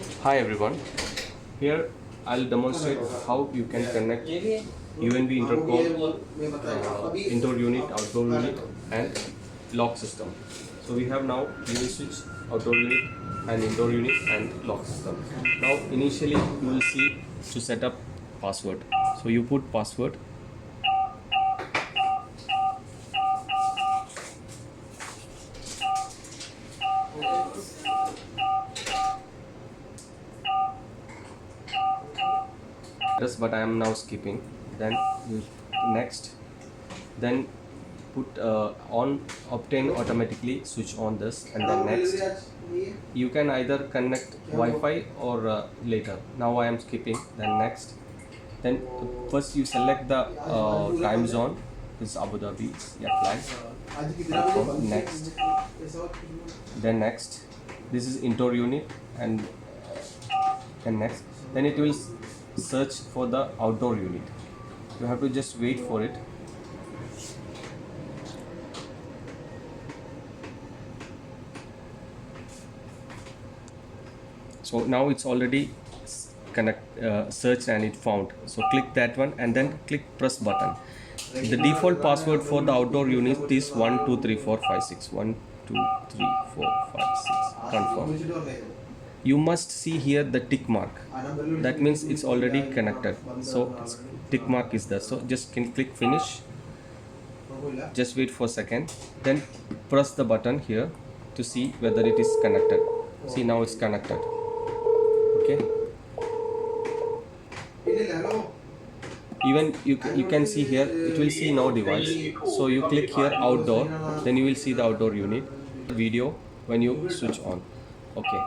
Hi everyone, here I'll demonstrate how you can connect UNB intercom, indoor unit, outdoor unit and lock system. So we have now UV switch, outdoor unit and indoor unit and lock system. Now initially you will see to set up password. So you put password. But I am now skipping. Then next, then put on obtain automatically, switch on this, and then next you can either connect Wi-Fi or later. Now I am skipping. Then next, then first you select the time zone. This is Abu Dhabi. Yeah, flag. Next, then next, this is indoor unit, and then next, then it will search for the outdoor unit. You have to just wait for it. So now it's already searched and it found. So click that one and then click press button. The default password for the outdoor unit is 123456. 123456. Confirm. You must see here the tick mark. That means it's already connected. So tick mark is there. So just can click finish. Just wait for a second. Then press the button here to see whether it is connected. See, now it's connected. Okay. Even you can see here, it will see no device. So you click here outdoor, then you will see the outdoor unit video when you switch on. Okay.